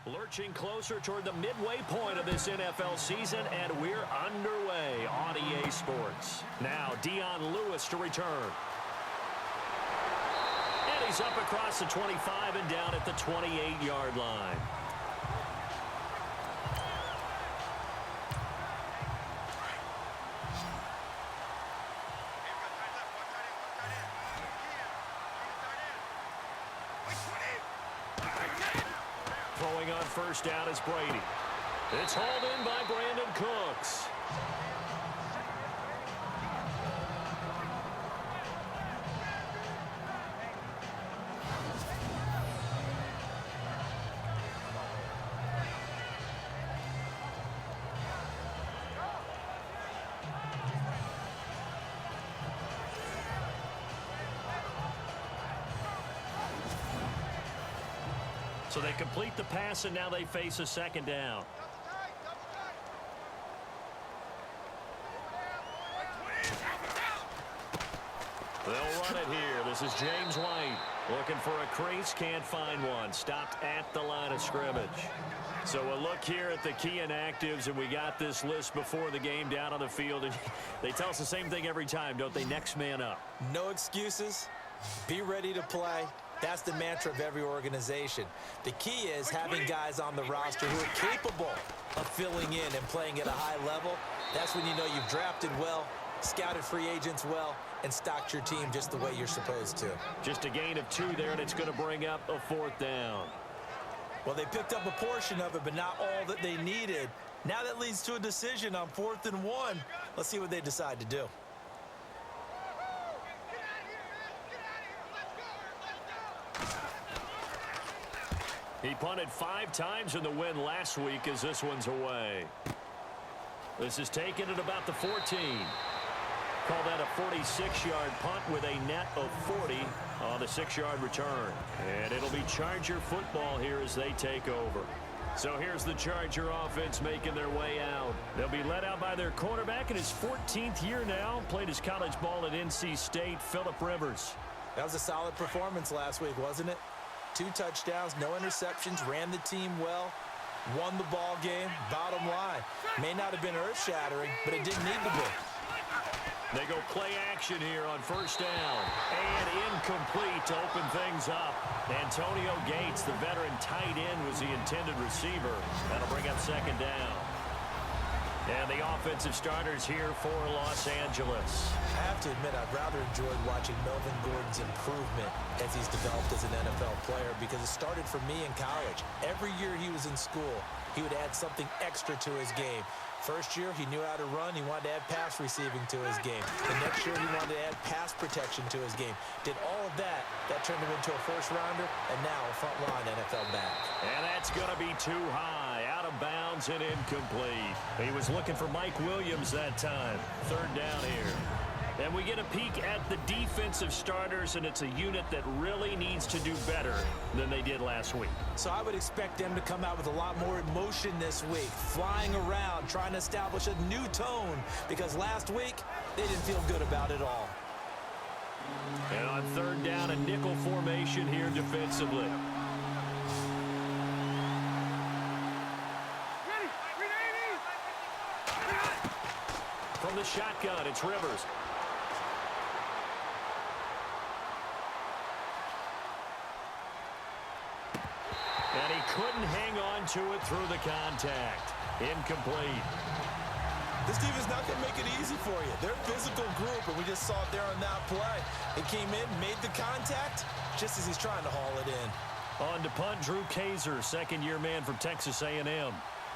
Lurching closer toward the midway point of this NFL season, and we're underway on EA Sports. Now, Dion Lewis to return. And he's up across the 25 and down at the 28-yard line. Throwing on first down is Brady. It's hauled in by Brandon Cooks. So they complete the pass, and now they face a second down. They'll run it here. This is James White looking for a crease, can't find one. Stopped at the line of scrimmage. So a look here at the key inactives, and we got this list before the game down on the field. And they tell us the same thing every time, don't they? Next man up. No excuses. Be ready to play. That's the mantra of every organization. The key is having guys on the roster who are capable of filling in and playing at a high level. That's when you know you've drafted well, scouted free agents well, and stocked your team just the way you're supposed to. Just a gain of 2 there, and it's going to bring up a 4th down. Well, they picked up a portion of it, but not all that they needed. Now that leads to a decision on 4th and 1. Let's see what they decide to do. He punted 5 times in the win last week as this one's away. This is taken at about the 14. Call that a 46-yard punt with a net of 40 on the 6-yard return. And it'll be Charger football here as they take over. So here's the Charger offense making their way out. They'll be led out by their quarterback in his 14th year now. Played his college ball at NC State, Phillip Rivers. That was a solid performance last week, wasn't it? 2 touchdowns, no interceptions, ran the team well, won the ball game. Bottom line, may not have been earth-shattering, but it didn't need to be. They go play action here on first down. And incomplete to open things up. Antonio Gates, the veteran tight end, was the intended receiver. That'll bring up second down. And the offensive starters here for Los Angeles. I have to admit, I've rather enjoyed watching Melvin Gordon's improvement as he's developed as an NFL player, because it started for me in college. Every year he was in school, he would add something extra to his game. First year, he knew how to run. He wanted to add pass receiving to his game. The next year, he wanted to add pass protection to his game. Did all of that. That turned him into a first-rounder, and now a front-line NFL back. And that's going to be too high. Out of bounds and incomplete. He was looking for Mike Williams that time. 3rd down here. And we get a peek at the defensive starters, and it's a unit that really needs to do better than they did last week. So I would expect them to come out with a lot more emotion this week, flying around, trying to establish a new tone, because last week they didn't feel good about it all. And on 3rd down, a nickel formation here defensively. From the shotgun, it's Rivers. And he couldn't hang on to it through the contact. Incomplete. This defense not going to make it easy for you. They're a physical group, and we just saw it there on that play. He came in, made the contact, just as he's trying to haul it in. On to punt, Drew Kaiser, 2nd-year man from Texas A&M.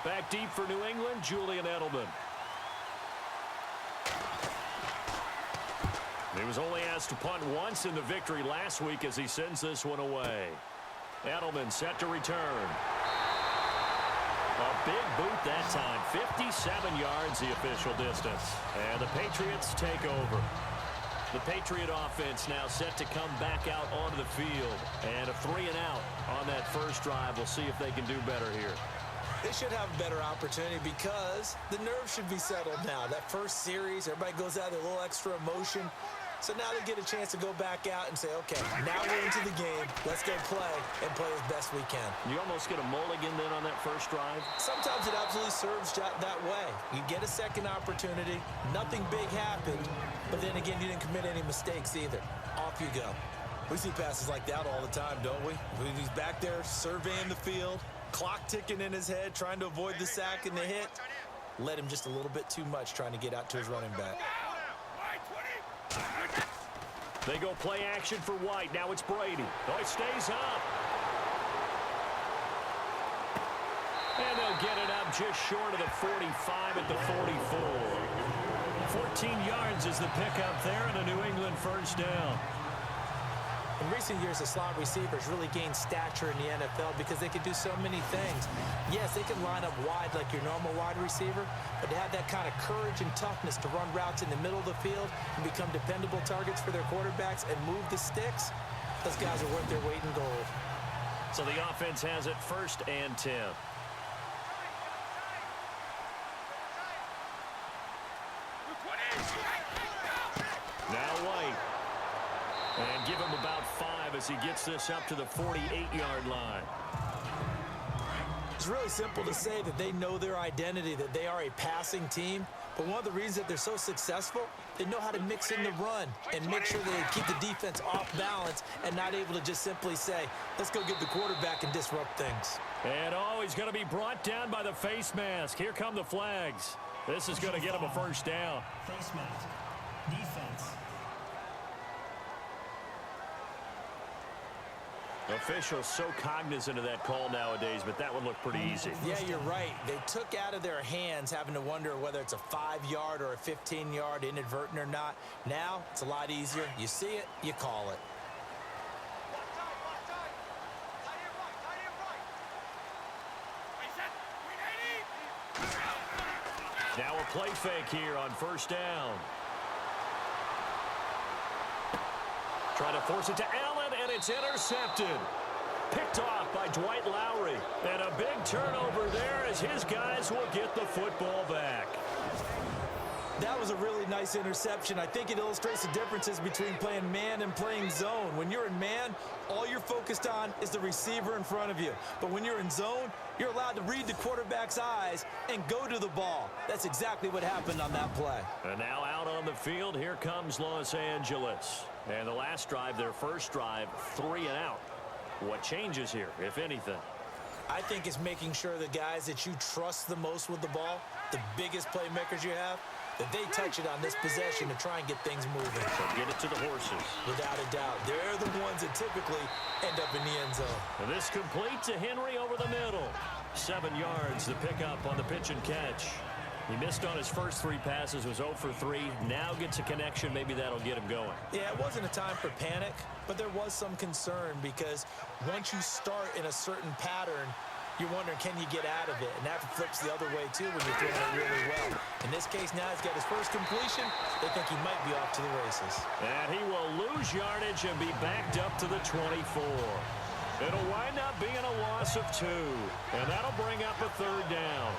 Back deep for New England, Julian Edelman. He was only asked to punt once in the victory last week as he sends this one away. Edelman set to return. A big boot that time. 57 yards the official distance. And the Patriots take over. The Patriot offense now set to come back out onto the field. And a 3-and-out on that first drive. We'll see if they can do better here. They should have a better opportunity because the nerves should be settled now. That first series, everybody goes out with a little extra emotion. So now they get a chance to go back out and say, okay, now we're into the game. Let's go play and play as best we can. You almost get a mulligan then on that first drive? Sometimes it absolutely serves that way. You get a second opportunity. Nothing big happened. But then again, you didn't commit any mistakes either. Off you go. We see passes like that all the time, don't we? When he's back there surveying the field, clock ticking in his head, trying to avoid the sack and the hit. Led him just a little bit too much trying to get out to his running back. They go play action for White. Now it's Brady. Oh, it stays up. And they'll get it up just short of the 45 at the 44. 14 yards is the pickup there and a New England first down. In recent years, the slot receivers really gained stature in the NFL because they can do so many things. Yes, they can line up wide like your normal wide receiver, but they have that kind of courage and toughness to run routes in the middle of the field and become dependable targets for their quarterbacks and move the sticks. Those guys are worth their weight in gold. So the offense has it 1st and 10. Now White. And give him about 5 as he gets this up to the 48-yard line. It's really simple to say that they know their identity, that they are a passing team. But one of the reasons that they're so successful, they know how to mix in the run and make sure that they keep the defense off balance and not able to just simply say, let's go get the quarterback and disrupt things. And he's going to be brought down by the face mask. Here come the flags. This is going to get him a first down. Face mask. Defense. Officials so cognizant of that call nowadays, but that one looked pretty easy. Yeah, you're right. They took out of their hands having to wonder whether it's a 5-yard or a 15-yard, inadvertent or not. Now, it's a lot easier. You see it, you call it. Now a play fake here on first down. Trying to force it to Allen, and it's intercepted. Picked off by Dwight Lowry. And a big turnover there as his guys will get the football back. That was a really nice interception. I think it illustrates the differences between playing man and playing zone. When you're in man, all you're focused on is the receiver in front of you. But when you're in zone, you're allowed to read the quarterback's eyes and go to the ball. That's exactly what happened on that play. And now out on the field, here comes Los Angeles. And the last drive, their first drive, 3 and out. What changes here, if anything? I think it's making sure the guys that you trust the most with the ball, the biggest playmakers you have, that they touch it on this possession to try and get things moving. So get it to the horses. Without a doubt. They're the ones that typically end up in the end zone. And this complete to Henry over the middle. 7 yards, the pickup on the pitch and catch. He missed on his first 3 passes, was 0 for 3. Now gets a connection. Maybe that'll get him going. Yeah, it wasn't a time for panic, but there was some concern because once you start in a certain pattern, you're wondering, can you get out of it? And that flips the other way, too, when you're throwing it really well. In this case, now he's got his first completion. They think he might be off to the races. And he will lose yardage and be backed up to the 24. It'll wind up being a loss of 2. And that'll bring up a 3rd down.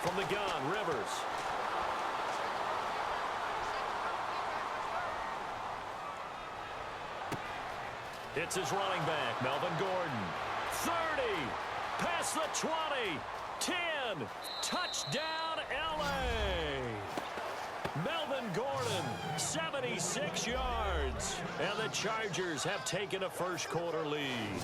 From the gun, Rivers. It's his running back, Melvin Gordon. 30, past the 20, 10, touchdown LA. Melvin Gordon, 76 yards. And the Chargers have taken a first quarter lead.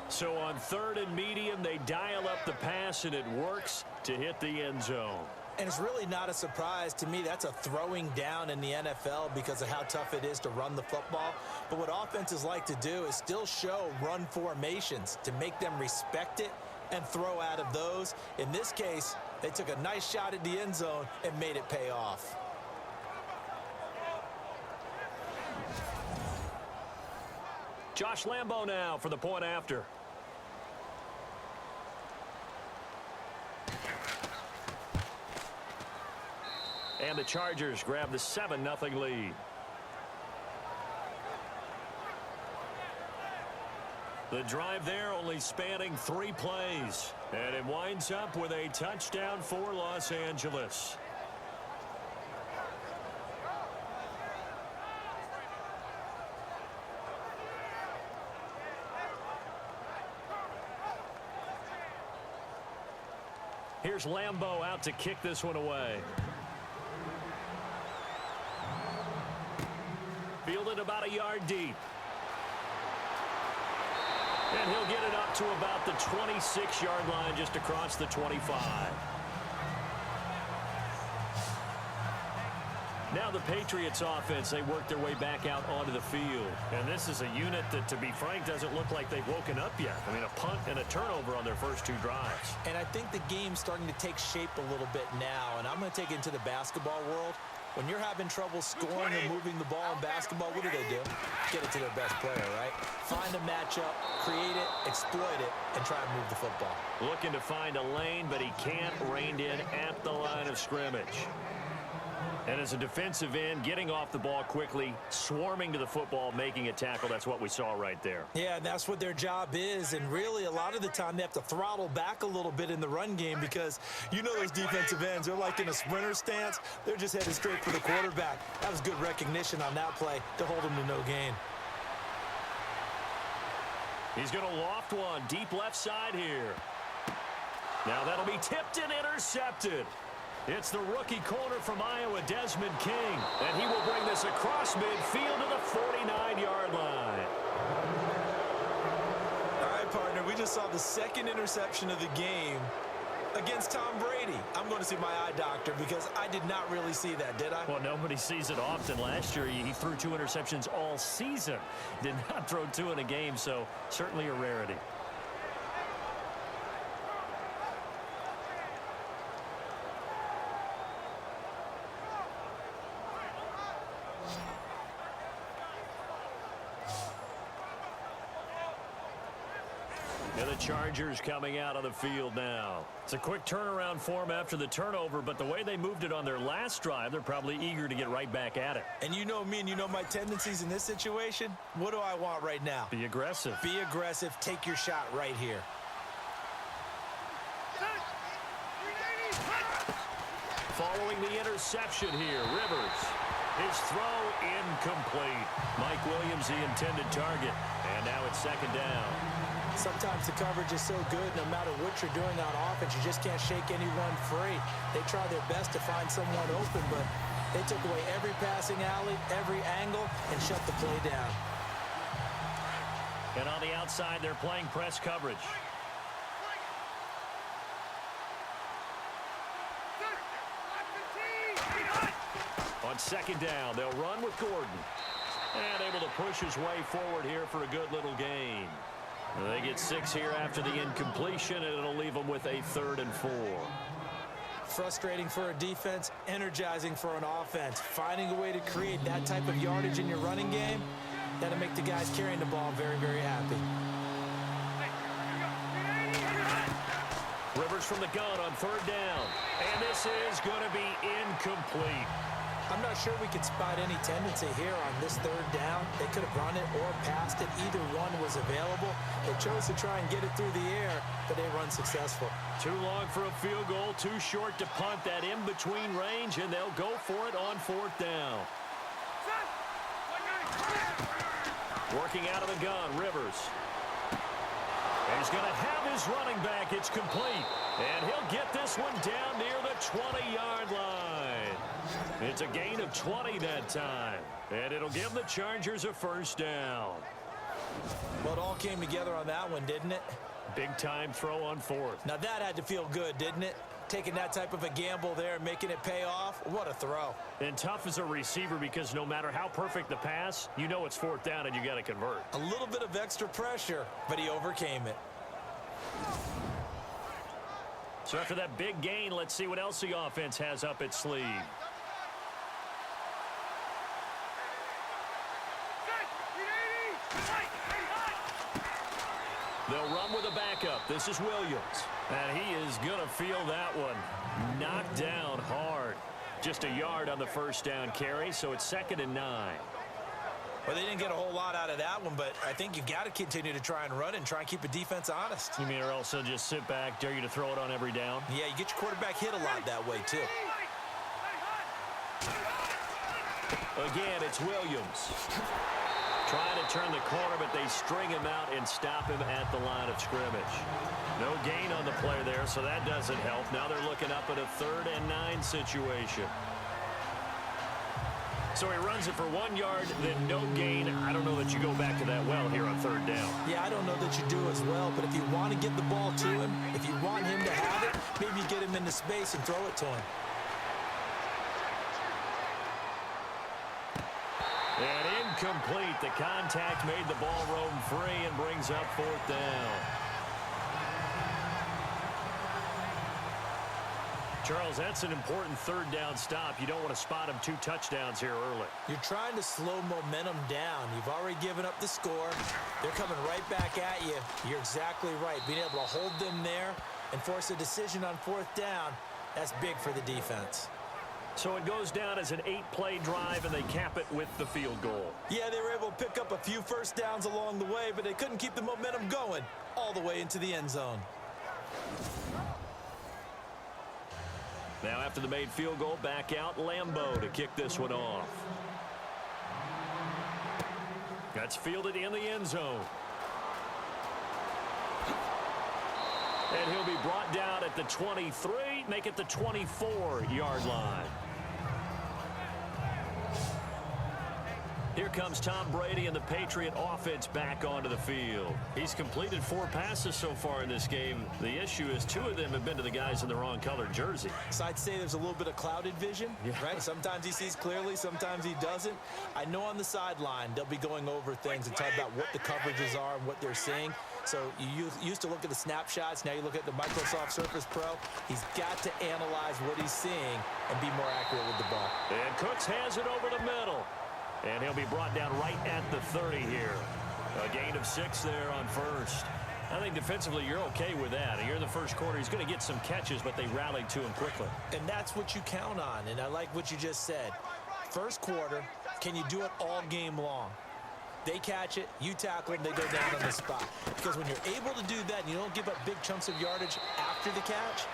So on 3rd and medium, they dial up the pass, and it works to hit the end zone. And it's really not a surprise to me. That's a throwing down in the NFL because of how tough it is to run the football. But what offenses like to do is still show run formations to make them respect it and throw out of those. In this case, they took a nice shot at the end zone and made it pay off. Josh Lambo now for the point after. And the Chargers grab the 7-0 lead. The drive there only spanning 3 plays. And it winds up with a touchdown for Los Angeles. Here's Lambeau out to kick this one away. Fielded about a yard deep. And he'll get it up to about the 26-yard line, just across the 25. Now the Patriots offense, they work their way back out onto the field. And this is a unit that, to be frank, doesn't look like they've woken up yet. I mean, a punt and a turnover on their first 2 drives. And I think the game's starting to take shape a little bit now. And I'm going to take it into the basketball world. When you're having trouble scoring or moving the ball in basketball, what do? Get it to their best player, right? Find a matchup, create it, exploit it, and try and move the football. Looking to find a lane, but he can't rein in at the line of scrimmage. And as a defensive end, getting off the ball quickly, swarming to the football, making a tackle, that's what we saw right there. Yeah, and that's what their job is. And really, a lot of the time, they have to throttle back a little bit in the run game because you know those defensive ends, they're like in a sprinter stance. They're just headed straight for the quarterback. That was good recognition on that play to hold him to no gain. He's going to loft one deep left side here. Now that'll be tipped and intercepted. It's the rookie corner from Iowa, Desmond King, and he will bring this across midfield to the 49-yard line. All right, partner, we just saw the second interception of the game against Tom Brady. I'm going to see my eye doctor because I did not really see that, did I? Well, nobody sees it often. Last year, he threw 2 interceptions all season. Did not throw 2 in a game, so certainly a rarity. The Chargers coming out on the field now. It's a quick turnaround for them after the turnover, but the way they moved it on their last drive, they're probably eager to get right back at it. And you know me and you know my tendencies in this situation. What do I want right now? Be aggressive. Be aggressive. Take your shot right here. Following the interception here, Rivers. His throw incomplete. Mike Williams, the intended target. And now it's 2nd down. Sometimes the coverage is so good, no matter what you're doing on offense, you just can't shake anyone free. They try their best to find someone open, but they took away every passing alley, every angle, and shut the play down. And on the outside, they're playing press coverage. On 2nd down, they'll run with Gordon. And able to push his way forward here for a good little gain. They get 6 here after the incompletion, and it'll leave them with a 3rd and 4. Frustrating for a defense, energizing for an offense. Finding a way to create that type of yardage in your running game, that'll make the guys carrying the ball very, very happy. Rivers from the gun on 3rd down. And this is going to be incomplete. I'm not sure we could spot any tendency here on this 3rd down. They could have run it or passed it. Either one was available. They chose to try and get it through the air, but they run successful. Too long for a field goal, too short to punt. That in-between range, and they'll go for it on 4th down. Working out of the gun, Rivers. He's going to have his running back. It's complete. And he'll get this one down near the 20-yard line. It's a gain of 20 that time. And it'll give the Chargers a 1st down. Well, it all came together on that one, didn't it? Big-time throw on 4th. Now that had to feel good, didn't it? Taking that type of a gamble there and making it pay off. What a throw. And tough as a receiver because no matter how perfect the pass, you know it's 4th down and you got to convert. A little bit of extra pressure, but he overcame it. So after that big gain, let's see what else the offense has up its sleeve. They'll run with a backup. This is Williams. And he is going to feel that one. Knocked down hard. Just a yard on the 1st down carry, so it's 2nd and 9. Well, they didn't get a whole lot out of that one, but I think you've got to continue to try and run and try and keep a defense honest. You mean or else they'll just sit back, dare you to throw it on every down? Yeah, you get your quarterback hit a lot that way, too. Again, it's Williams. Trying to turn the corner, but they string him out and stop him at the line of scrimmage. No gain on the play there, so that doesn't help. Now they're looking up at a 3rd and 9 situation. So he runs it for 1 yard, then no gain. I don't know that you go back to that well here on 3rd down. Yeah, I don't know that you do as well, but if you want to get the ball to him, if you want him to have it, maybe you get him into space and throw it to him. And incomplete. The contact made the ball roam free and brings up 4th down. Charles, that's an important 3rd down stop. You don't want to spot him 2 touchdowns here early. You're trying to slow momentum down. You've already given up the score. They're coming right back at you. You're exactly right. Being able to hold them there and force a decision on 4th down, that's big for the defense. So it goes down as an 8-play drive, and they cap it with the field goal. Yeah, they were able to pick up a few first downs along the way, but they couldn't keep the momentum going all the way into the end zone. Now after the made field goal, back out Lambeau to kick this one off. That's fielded in the end zone. And he'll be brought down at the 23, make it the 24-yard line. Here comes Tom Brady and the Patriot offense back onto the field. He's completed 4 passes so far in this game. The issue is 2 of them have been to the guys in the wrong colored jersey. So I'd say there's a little bit of clouded vision, right? Sometimes he sees clearly, sometimes he doesn't. I know on the sideline they'll be going over things and talking about what the coverages are and what they're seeing. So you used to look at the snapshots. Now you look at the Microsoft Surface Pro. He's got to analyze what he's seeing and be more accurate with the ball. And Cooks has it over the middle. And he'll be brought down right at the 30 here. A gain of 6 there on 1st. I think defensively you're okay with that. Here in the first quarter, he's going to get some catches, but they rallied to him quickly. And that's what you count on, and I like what you just said. First quarter, can you do it all game long? They catch it, you tackle them, they go down on the spot. Because when you're able to do that and you don't give up big chunks of yardage after the catch,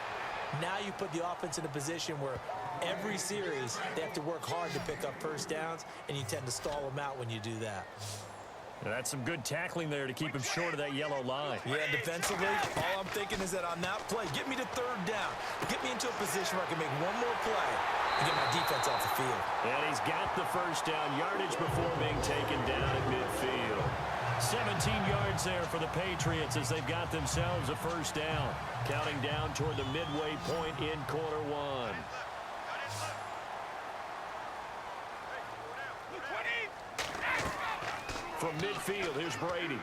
now you put the offense in a position where every series they have to work hard to pick up first downs, and you tend to stall them out when you do that. And that's some good tackling there to keep him short of that yellow line. Yeah, defensively, all I'm thinking is that on that play, get me to 3rd down. Get me into a position where I can make one more play and get my defense off the field. And he's got the first down yardage before being taken down at midfield. 17 yards there for the Patriots as they've got themselves a first down. Counting down toward the midway point in quarter 1. From midfield, here's Brady.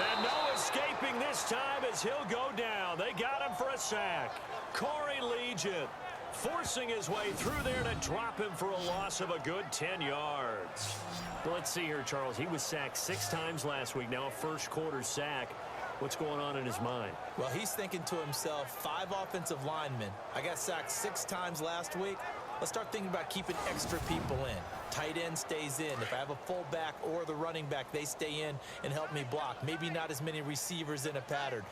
And no escaping this time as he'll go down. They got him for a sack. Corey Legion forcing his way through there to drop him for a loss of a good 10 yards. Well, let's see here, Charles. He was sacked 6 times last week. Now a first quarter sack. What's going on in his mind? Well, he's thinking to himself, 5 offensive linemen. I got sacked 6 times last week. Let's start thinking about keeping extra people in. Tight end stays in. If I have a fullback or the running back, they stay in and help me block. Maybe not as many receivers in a pattern.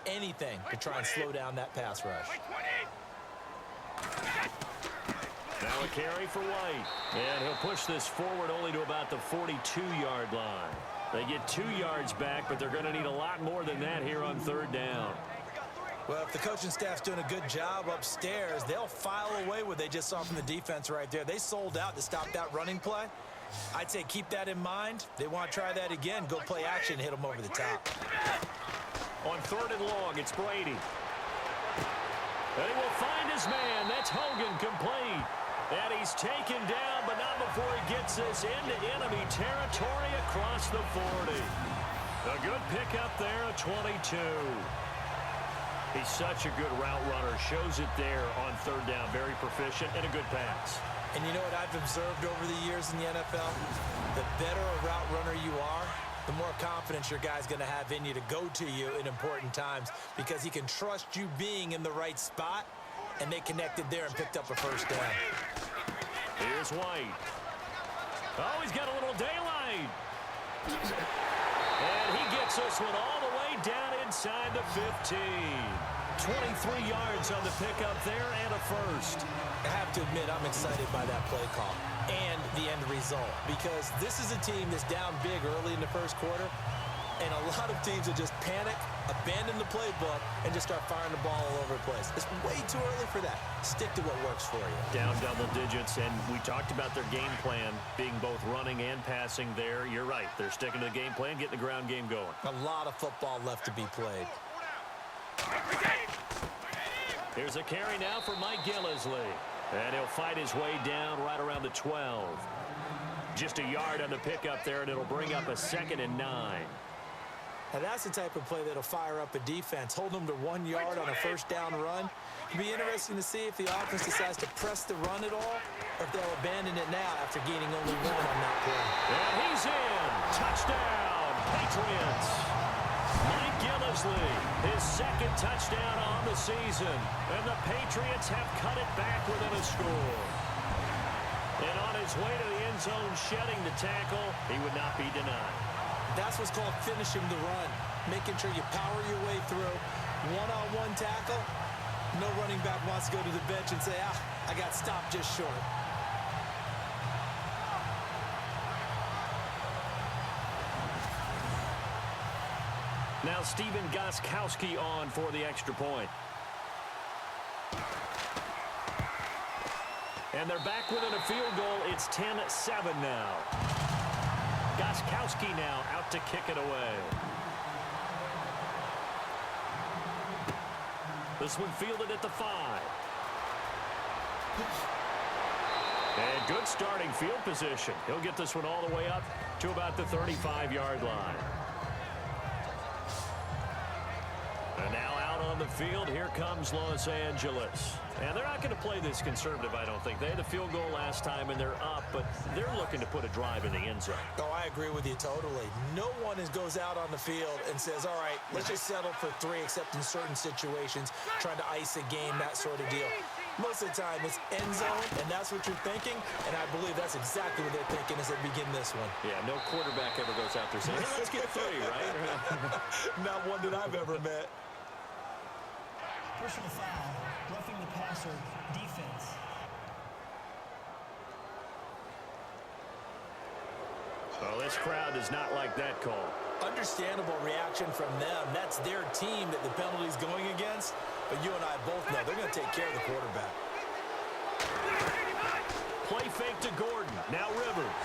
Anything to try and slow down that pass rush. Now a carry for White. And he'll push this forward only to about the 42-yard line. They get 2 yards back, but they're going to need a lot more than that here on 3rd down. Well, if the coaching staff's doing a good job upstairs, they'll file away what they just saw from the defense right there. They sold out to stop that running play. I'd say keep that in mind. They want to try that again. Go play action, hit them over the top. On 3rd and long, it's Brady. And he will find his man. That's Hogan complete. And he's taken down, but not before he gets this into enemy territory across the 40. A good pickup there, a 22. He's such a good route runner. Shows it there on 3rd down. Very proficient and a good pass. And you know what I've observed over the years in the NFL? The better a route runner you are, the more confidence your guy's going to have in you to go to you in important times because he can trust you being in the right spot, and they connected there and picked up a first down. Here's White. Oh, he's got a little daylight. And he gets this one all the way down inside the 15. 23 yards on the pickup there and a first. I have to admit, I'm excited by that play call and the end result, because this is a team that's down big early in the first quarter, and a lot of teams will just panic, abandon the playbook, and just start firing the ball all over the place. It's way too early for that. Stick to what works for you. Down double digits, and we talked about their game plan being both running and passing there. You're right. They're sticking to the game plan, getting the ground game going. A lot of football left to be played. Here's a carry now for Mike Gillisley. And he'll fight his way down right around the 12. Just a yard on the pickup there, and it'll bring up a 2nd and 9. Now that's the type of play that'll fire up a defense. Hold them to 1 yard on a first down run. It'll be interesting to see if the offense decides to press the run at all, or if they'll abandon it now after gaining only 1 on that play. And he's in. Touchdown, Patriots. Mike Gillisley, his 2nd touchdown on the season. And the Patriots have cut it back within a score. And on his way to the end zone, shedding the tackle, he would not be denied. That's what's called finishing the run. Making sure you power your way through. One-on-one tackle. No running back wants to go to the bench and say, I got stopped just short. Now Steven Gostkowski on for the extra point. And they're back within a field goal. It's 10-7 now. Gostkowski now out to kick it away. This one fielded at the 5. And good starting field position. He'll get this one all the way up to about the 35-yard line. And now out on the field, here comes Los Angeles. And they're not going to play this conservative, I don't think. They had the field goal last time, and they're up, but they're looking to put a drive in the end zone. Oh, I agree with you totally. No one goes out on the field and says, all right, let's just settle for 3, except in certain situations, trying to ice a game, that sort of deal. Most of the time, it's end zone, and that's what you're thinking, and I believe that's exactly what they're thinking as they begin this one. Yeah, no quarterback ever goes out there saying, hey, let's get 3, right? Not one that I've ever met. Personal foul, roughing the passer, defense. Well, this crowd does not like that call. Understandable reaction from them. That's their team that the penalty's going against. But you and I both know they're going to take care of the quarterback. Play fake to Gordon. Now Rivers.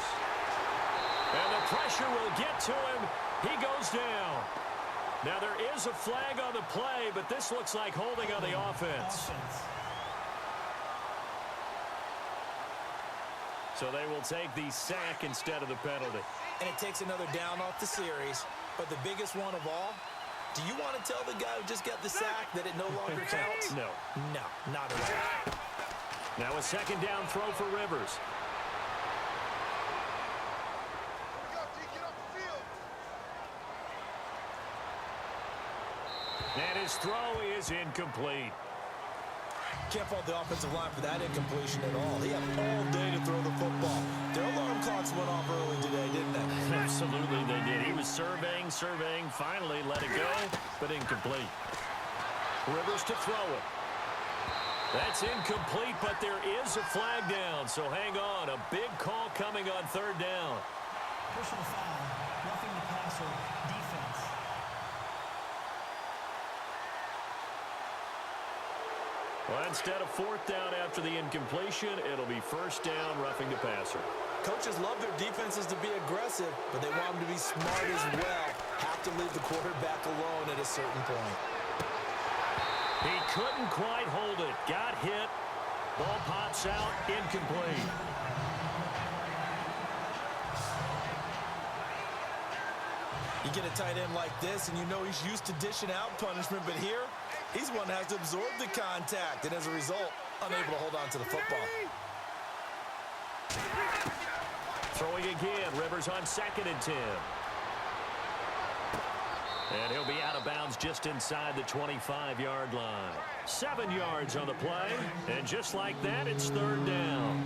And the pressure will get to him. He goes down. Now there is a flag on the play, but this looks like holding on the offense. So they will take the sack instead of the penalty. And it takes another down off the series. But the biggest one of all, do you want to tell the guy who just got the sack that it no longer counts? No. No, not at all. Now a 2nd down throw for Rivers. And his throw is incomplete. Can't fault the offensive line for that incompletion at all. He had all day to throw the football. Their alarm clocks went off early today, didn't they? Absolutely they did. He was surveying, finally let it go, but incomplete. Rivers to throw it. That's incomplete, but there is a flag down, so hang on. A big call coming on 3rd down. Personal foul, roughing the passer, defense. Well, instead of 4th down after the incompletion, it'll be 1st down, roughing the passer. Coaches love their defenses to be aggressive, but they want them to be smart as well. Have to leave the quarterback alone at a certain point. He couldn't quite hold it. Got hit. Ball pops out. Incomplete. You get a tight end like this, and you know he's used to dishing out punishment, but here, he's one that has to absorb the contact, and as a result, unable to hold on to the football. Throwing again. Rivers on 2nd and 10. And he'll be out of bounds just inside the 25-yard line. 7 yards on the play, and just like that, it's 3rd down.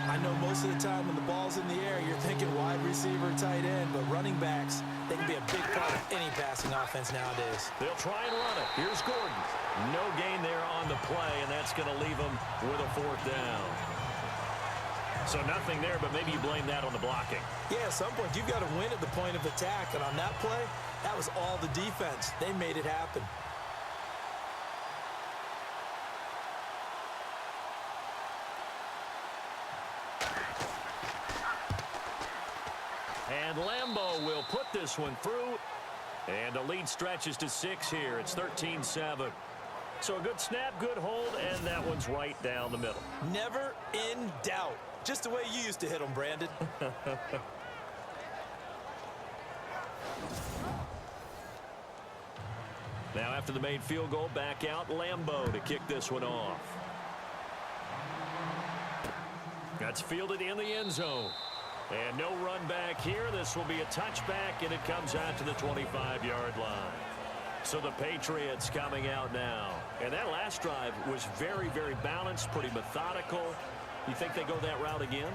I I know most of the time when the ball's in the air, you're thinking wide receiver, tight end, but running backs, they can be a big part of any passing offense nowadays. They'll try and run it. Here's Gordon. No gain there on the play, and that's going to leave them with a 4th down. So nothing there, but maybe you blame that on the blocking. Yeah, at some point, you've got to win at the point of attack, and on that play, that was all the defense. They made it happen. And Lambeau will put this one through. And the lead stretches to 6 here. It's 13-7. So a good snap, good hold, and that one's right down the middle. Never in doubt. Just the way you used to hit them, Brandon. Now after the made field goal, back out Lambeau to kick this one off. That's fielded in the end zone. And no run back here. This will be a touchback, and it comes out to the 25-yard line. So the Patriots coming out now. And that last drive was very, very balanced, pretty methodical. You think they go that route again?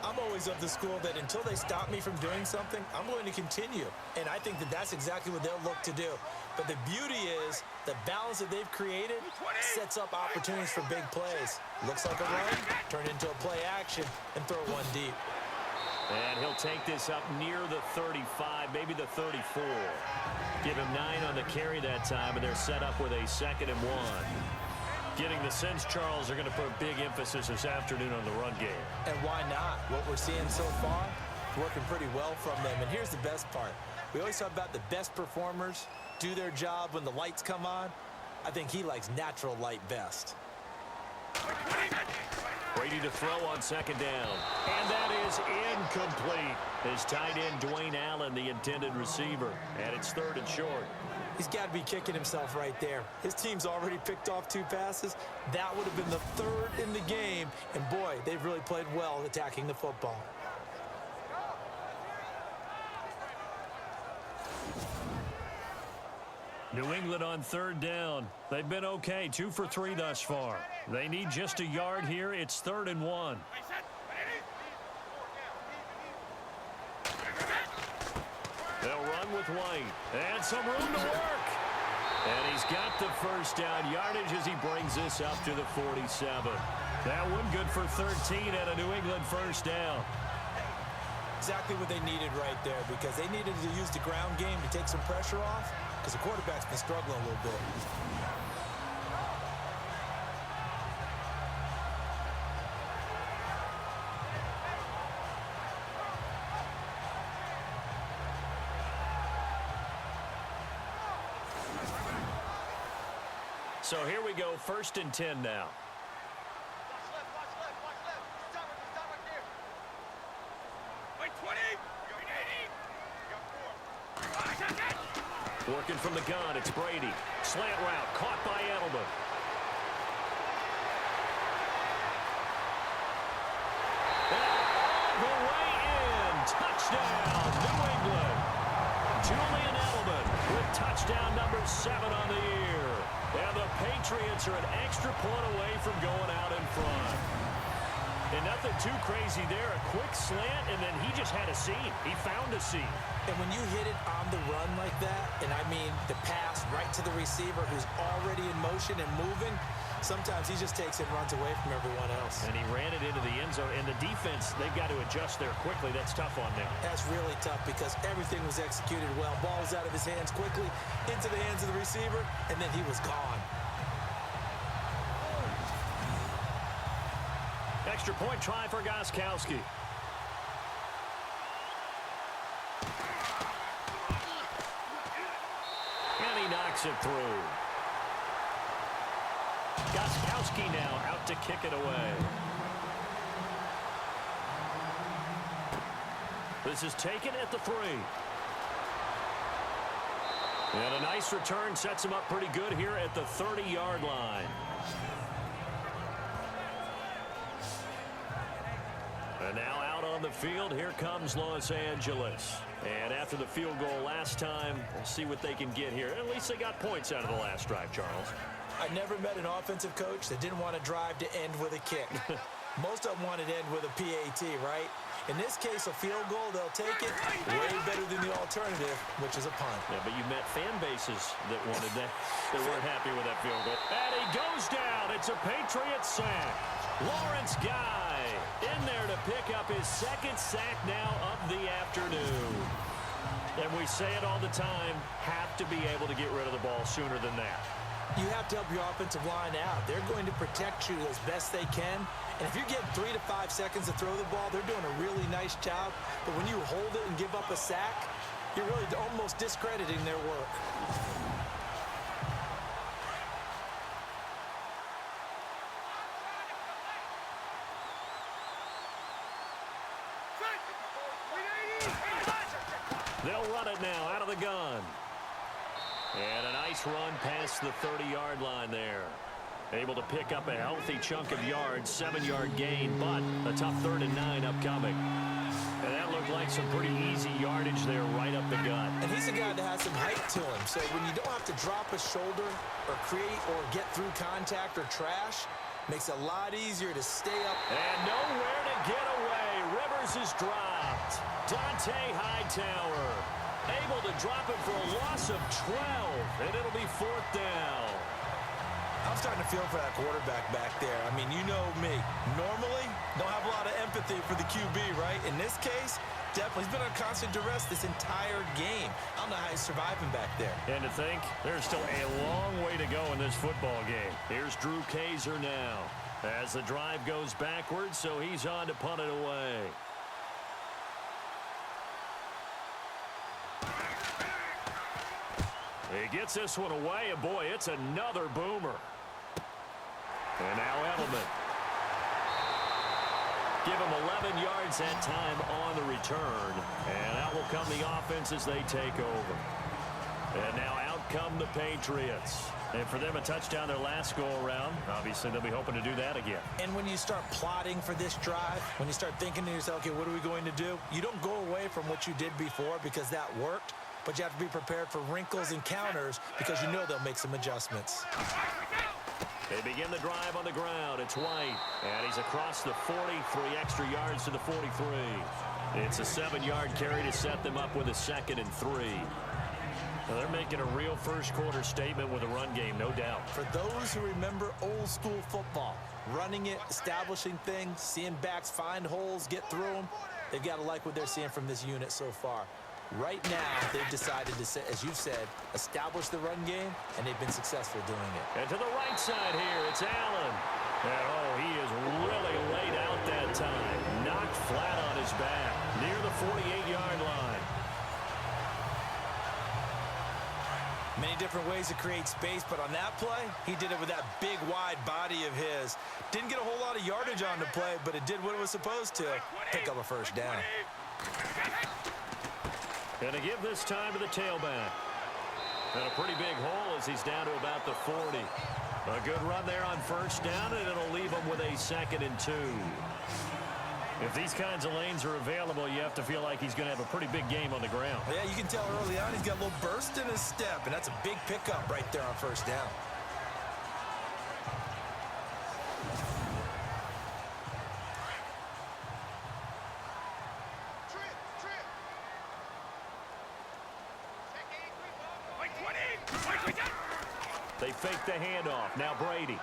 I'm always of the school that until they stop me from doing something, I'm going to continue. And I think that that's exactly what they'll look to do. But the beauty is the balance that they've created sets up opportunities for big plays. Looks like a run, turn it into a play action, and throw one deep. And he'll take this up near the 35, maybe the 34. Give him 9 on the carry that time, and they're set up with a 2nd and 1. Getting the sense Charles are going to put a big emphasis this afternoon on the run game. And why not? What we're seeing so far, working pretty well from them. And here's the best part. We always talk about the best performers do their job when the lights come on. I think he likes natural light best. Brady to throw on 2nd down. And that is incomplete. His tight end, Dwayne Allen, the intended receiver. And it's 3rd and short. He's got to be kicking himself right there. His team's already picked off 2 passes. That would have been the 3rd in the game. And, boy, they've really played well attacking the football. New England on 3rd down. They've been okay, 2 for 3 thus far. They need just a yard here. It's 3rd and 1. They'll run with White. And some room to work. And he's got the 1st down yardage as he brings this up to the 47. That one good for 13 and a New England 1st down. Exactly what they needed right there, because they needed to use the ground game to take some pressure off, because the quarterback's been struggling a little bit. So here we go, 1st and 10 now. Working from the gun, it's Brady. Slant route, caught by Edelman. And all the way in. Touchdown, New England. Julian Edelman with touchdown number 7 on the year. And the Patriots are an extra point away from going out in front. And nothing too crazy there. A quick slant, and then he just had a seam. He found a seam. And when you hit it on the run like that, and I mean the pass right to the receiver who's already in motion and moving, sometimes he just takes it and runs away from everyone else. And he ran it into the end zone. And the defense, they've got to adjust there quickly. That's tough on them. That's really tough because everything was executed well. Ball was out of his hands quickly, into the hands of the receiver, and then he was gone. Extra point try for Gostkowski. And he knocks it through. Gostkowski now out to kick it away. This is taken at the 3. And a nice return sets him up pretty good here at the 30-yard line. And now out on the field, here comes Los Angeles. And after the field goal last time, we'll see what they can get here. At least they got points out of the last drive, Charles. I never met an offensive coach that didn't want to drive to end with a kick. Most of them want it end with a PAT, right? In this case, a field goal, they'll take it way better than the alternative, which is a punt. Yeah, but you met fan bases that wanted that. They weren't happy with that field goal. And he goes down. It's a Patriot sack. Lawrence Guy in there to pick up his second sack now of the afternoon. And we say it all the time, have to be able to get rid of the ball sooner than that. You have to help your offensive line out. They're going to protect you as best they can. And if you're getting 3 to 5 seconds to throw the ball, they're doing a really nice job. But when you hold it and give up a sack, you're really almost discrediting their work. They'll run it now out of the gun. And a nice run past the 30-yard line there. Able to pick up a healthy chunk of yards, 7-yard gain, but a tough 3rd and 9 upcoming. And that looked like some pretty easy yardage there right up the gut. And he's a guy that has some height to him, so when you don't have to drop a shoulder or create or get through contact or trash, makes it a lot easier to stay up. And nowhere to get away. Rivers is dropped. Dante Hightower able to drop it for a loss of 12, and it'll be 4th down. I'm starting to feel for that quarterback back there. I mean, you know me. Normally, don't have a lot of empathy for the QB, right? In this case, definitely. He's been on constant duress this entire game. I don't know how he's surviving back there. And to think, there's still a long way to go in this football game. Here's Drew Kaiser now as the drive goes backwards, so he's on to punt it away. He gets this one away, and boy, it's another boomer. And now Edelman. Give him 11 yards that time on the return. And out will come the offense as they take over. And now out come the Patriots. And for them, a touchdown their last go-around. Obviously, they'll be hoping to do that again. And when you start plotting for this drive, when you start thinking to yourself, okay, what are we going to do? You don't go away from what you did before because that worked. But you have to be prepared for wrinkles and counters because you know they'll make some adjustments. They begin the drive on the ground. It's White, and he's across the 40, 3 extra yards to the 43. It's a 7-yard carry to set them up with a 2nd and 3. Now they're making a real first-quarter statement with a run game, no doubt. For those who remember old-school football, running it, establishing things, seeing backs find holes, get through them, they've got to like what they're seeing from this unit so far. Right now, they've decided to, as you said, establish the run game, and they've been successful doing it. And to the right side here, it's Allen. And, oh, he is really laid out that time. Knocked flat on his back near the 48-yard line. Many different ways to create space, but on that play, he did it with that big, wide body of his. Didn't get a whole lot of yardage on the play, but it did what it was supposed to, pick up a first down. Going to give this time to the tailback. And a pretty big hole as he's down to about the 40. A good run there on first down, and it'll leave him with a 2nd and 2. If these kinds of lanes are available, you have to feel like he's going to have a pretty big game on the ground. Yeah, you can tell early on he's got a little burst in his step, and that's a big pickup right there on first down. They fake the handoff. Now Brady.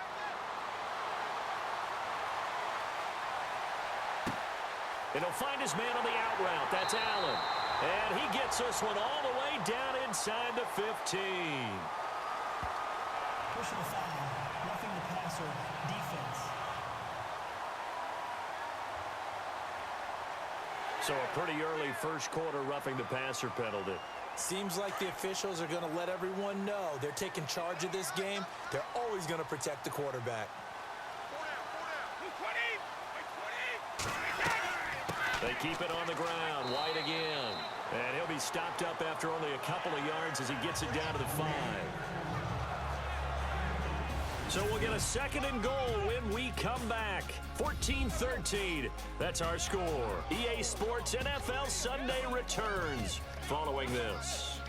And he'll find his man on the out route. That's Allen. And he gets this one all the way down inside the 15. Personal foul. Roughing the passer. Defense. So a pretty early first quarter roughing the passer penalty. Seems like the officials are going to let everyone know they're taking charge of this game. They're always going to protect the quarterback. They keep it on the ground. White again. And he'll be stopped up after only a couple of yards as he gets it down to the 5. So we'll get a 2nd and goal when we come back. 14-13. That's our score. EA Sports NFL Sunday returns following this.